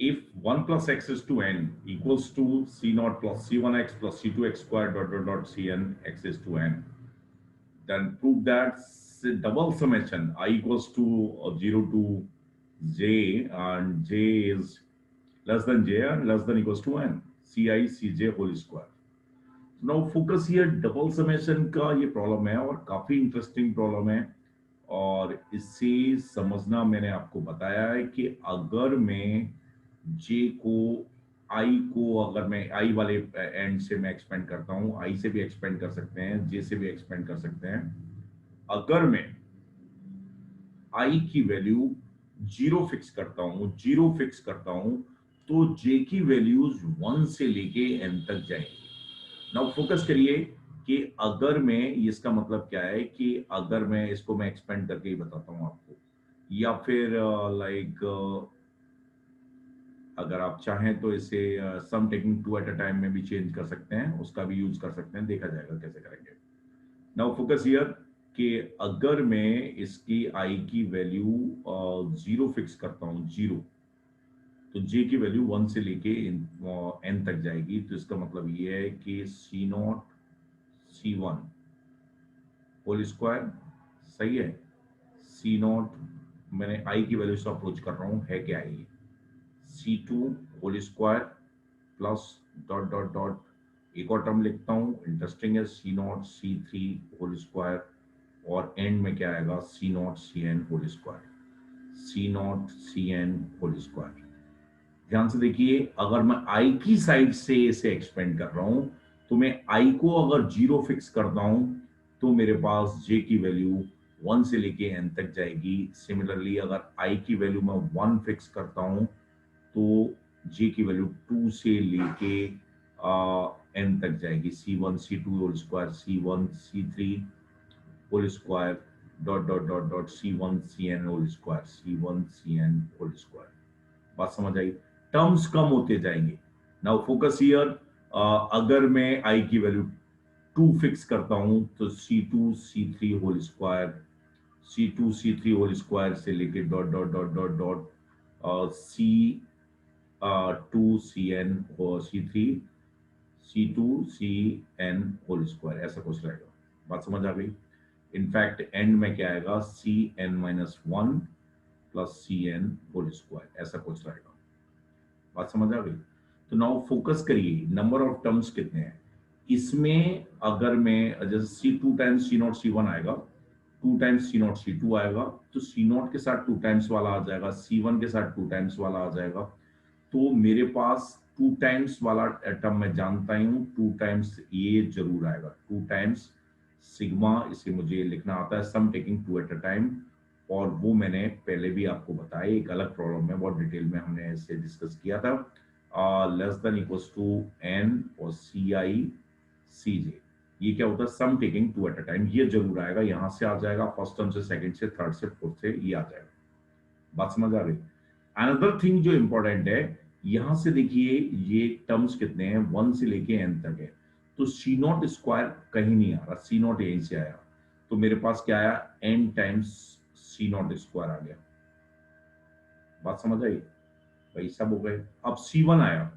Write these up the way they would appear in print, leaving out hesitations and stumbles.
if 1 plus x is to n equals to c naught plus c1x plus c2x squared dot dot dot cn x is to n, then prove that double summation I equals to 0 to j and j is less than j and less than equals to n ci cj whole square. Now focus ये double summation का ये problem है और काफी interesting problem है। और इससे समझना मैंने आपको बताया है कि अगर मैं जे को आई को अगर मैं आई वाले एंड से मैं एक्सपेंड करता हूं, आई से भी एक्सपेंड कर सकते हैं, जे से भी एक्सपेंड कर सकते हैं। अगर मैं आई की वैल्यू जीरो फिक्स करता हूं तो जे की वैल्यूज 1 से लेके एन तक जाएंगी। नाउ फोकस करिए कि अगर मैं, इसका मतलब क्या है कि अगर मैं इसको मैं एक्सपेंड करके ही बताता हूं आपको, या फिर लाइक अगर आप चाहें तो इसे sum taking two at a time में भी चेंज कर सकते हैं, उसका भी यूज कर सकते हैं, देखा जाएगा कैसे करेंगे। नाउ फोकस हियर कि अगर मैं इसकी आई की वैल्यू जीरो फिक्स करता हूं, जीरो, तो जे की वैल्यू 1 से लेके एन तक जाएगी। तो इसका मतलब ये है कि C nought C one whole square, सही है, सी नॉट, मैंने आई की वैल्यू से अप्रोच कर रहा हूं, है क्या है ये, C two whole square plus dot dot dot एक और टर्म लिखता हूं, इंटरेस्टिंग है, C nought C three whole square, और एंड में क्या आएगा, C nought C n whole square, C nought C n whole square. ध्यान से देखिए, अगर मैं आई की साइड से इसे एक्सपेंड कर रहा हूं तो मैं आई को अगर जीरो फिक्स करता हूं तो मेरे पास जे की वैल्यू 1 से लेके एन तक जाएगी। सिमिलरली अगर आई की वैल्यू मैं 1 फिक्स करता हूं तो जे की वैल्यू 2 से लेके एन तक जाएगी, C one C two whole square, C one C three whole square dot dot dot dot C one C n whole square, C one C n whole square. बात समझ आई, टर्म्स कम होते जाएंगे। Now focus here, अगर मैं आई की value 2 fix करता हूं तो C two C three whole square, C two C three whole square से लेके dot dot dot dot dot C two C n और C two C n whole square, ऐसा कुछ रहेगा। बात समझ आ गई। इनफैक्ट एंड में क्या आएगा, C n minus one plus C n whole square, ऐसा कुछ रहेगा। बात समझ आ गई। तो नाउ फोकस करिए, नंबर ऑफ टर्म्स कितने हैं इसमें। अगर मैं जैसे C two times C nought C one आएगा, two times C nought C two आएगा, तो सी नॉट के साथ टू टाइम्स वाला आ जाएगा, सी वन के साथ टू टाइम्स वाला आ जाएगा। तो मेरे पास टू टाइम्स वाला टर्म मैं जानता ही हूं, टू टाइम्स ये जरूर आएगा, टू टाइम्स सिग्मा, इसे मुझे लिखना आता है sum taking two at a time. और वो मैंने पहले भी आपको बताया, एक अलग प्रॉब्लम में बहुत डिटेल में हमने इसे डिस्कस किया था। Less than equals to n और सी आई सी जे, ये क्या होता है, sum taking two at a time, ये जरूर आएगा, यहां से आ जाएगा, फर्स्ट टर्म से, सेकंड से, थर्ड से, फोर्थ से, ये आ जाएगा। बात समझ आ गई। अनदर थिंग जो इंपॉर्टेंट है, यहां से देखिए ये टर्म्स कितने हैं, 1 से लेके एन तक है। तो सी नॉट स्क्वायर कहीं नहीं आ रहा, सी नॉट यहीं से आया, तो मेरे पास क्या आया, n times C nought square आ गया। बात समझ आई भाई, सब हो गए। अब सी वन आया,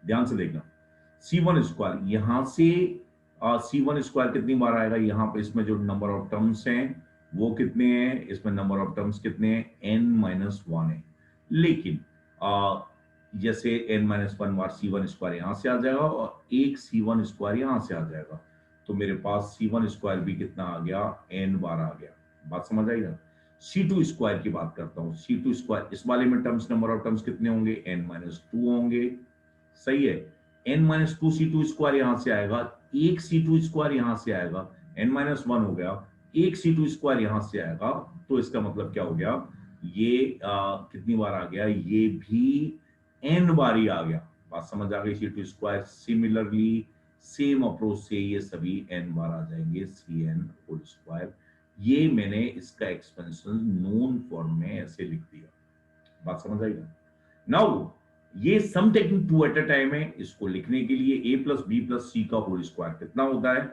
ध्यान से देखना, सी वन स्क्वायर यहां से, सी वन स्क्वायर कितनी बार आएगा, यहाँ पे इसमें जो नंबर ऑफ टर्म्स हैं वो कितने हैं, इसमें नंबर ऑफ टर्म्स कितने हैं, एन माइनस वन है। लेकिन जैसे एन माइनस वन बार सी वन स्क्वायर यहां से आ जाएगा और एक सी वन स्क्वायर यहां से आ जाएगा, तो मेरे पास सी वन स्क्वायर भी कितना आ गया, एन बार आ गया। बात समझ आएगा। सी टू स्क्वायर की बात करता हूं, सी टू स्क्वायर इस वाले में टर्म्स, नंबर ऑफ टर्म्स कितने होंगे, एन माइनस टू होंगे, सही है। N minus two C two square यहां से आएगा, एक सी टू स्क्वायर यहां से आएगा, एन माइनस वन हो गया, एक सी टू स्क्वायर यहां से आएगा, तो इसका मतलब क्या हो गया, ये कितनी बार आ गया, ये भी एन बार ही आ गया। बात समझ आ गई, C two square similarly same approach से ये सभी एन बार आ जाएंगे, सी एन होल स्क्वायर। ये मैंने इसका एक्सपेंशन नोन फॉर्म में ऐसे लिख दिया। बात समझ आई ना। नाउ ये sum taking two at a time है, इसको लिखने के लिए a plus b plus c का होल स्क्वायर कितना होता है,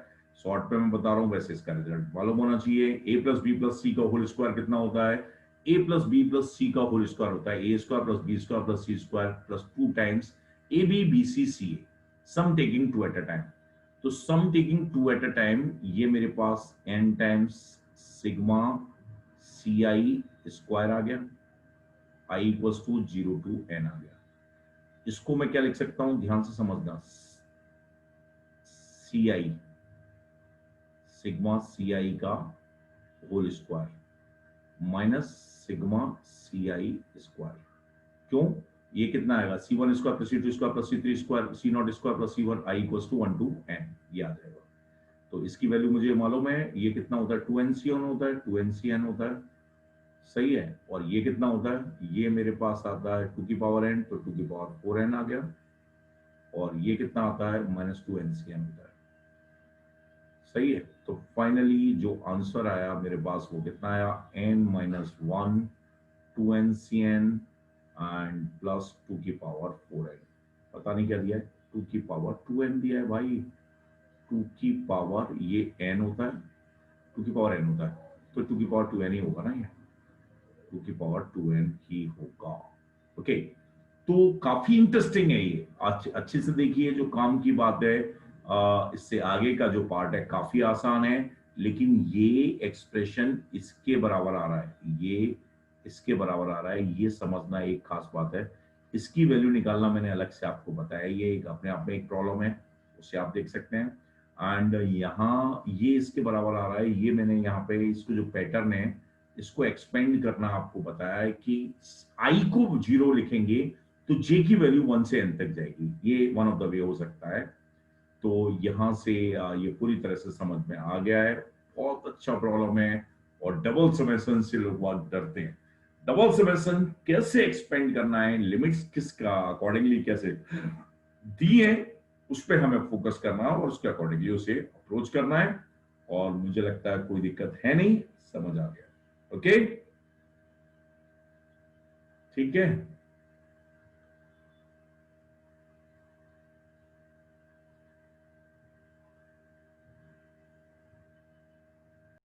शॉर्ट पे मैं बता रहा हूं, वैसे इसका रिजल्ट मालूम होना चाहिए। A plus b plus c का होल स्क्वायर कितना होता है, a plus b plus c का होल स्क्वायर होता है a square plus b square plus c square plus 2 times a b b c c a, sum taking 2 at a time. तो sum taking 2 at a time, ये मेरे पास n times sigma C i square आ गया, i equals to 0 to n आ गया। इसको मैं क्या लिख सकता हूं, ध्यान से समझना, सी आई, सिग्मा सी आई का whole square minus sigma C i square. क्यों, ये कितना आएगा, C one square plus C two square plus C three square C nought square plus C one i equals to 1 to n, ये आ जाएगा। तो इसकी value मुझे मालूम है, ये कितना होता है, 2nCn होता है, 2nCn होता है, सही है। और ये कितना होता है, ये मेरे पास आता है 2 की पावर n, तो 2 की पावर 4n आ गया। और ये कितना आता है, -2nCn होता है, सही है। तो फाइनली जो आंसर आया मेरे पास वो कितना आया, n-1 2nCn एंड प्लस 2 की पावर 4n। पता नहीं क्या दिया है, 2 की पावर 2n दिया है भाई। 2 की पावर ये n होता है, 2 की पावर n होता है, तो 2 की पावर 2n ही होगा ना, ये 2 की पावर 2n ही होगा। ओके, तो काफी इंटरेस्टिंग है ये, अच्छे से देखिए, जो काम की बात है। इससे आगे का जो पार्ट है काफी आसान है, लेकिन ये एक्सप्रेशन इसके बराबर आ रहा है, ये इसके बराबर आ रहा है, ये समझना एक खास बात है। इसकी वैल्यू निकालना मैंने अलग से आपको बताया, ये एक अपने आप में एक प्रॉब्लम है, उसे आप देख सकते हैं। एंड यहाँ ये इसके बराबर आ रहा है, ये मैंने यहाँ पे इसको जो पैटर्न है इसको एक्सपेंड करना आपको बताया है कि आई को 0 लिखेंगे तो जे की वैल्यू 1 से n तक जाएगी, ये वन ऑफ द वे हो सकता है। तो यहां से ये पूरी तरह से समझ में आ गया है, बहुत अच्छा प्रॉब्लम है। और डबल समेशन से लोग बहुत डरते हैं, डबल समेशन कैसे एक्सपेंड करना है, लिमिट्स किसका अकॉर्डिंगली कैसे दी है, उस पर हमें फोकस करना है और उसके अकॉर्डिंगली उसे अप्रोच करना है। और मुझे लगता है कोई दिक्कत है नहीं, समझ आ गया। ओके, ठीक है।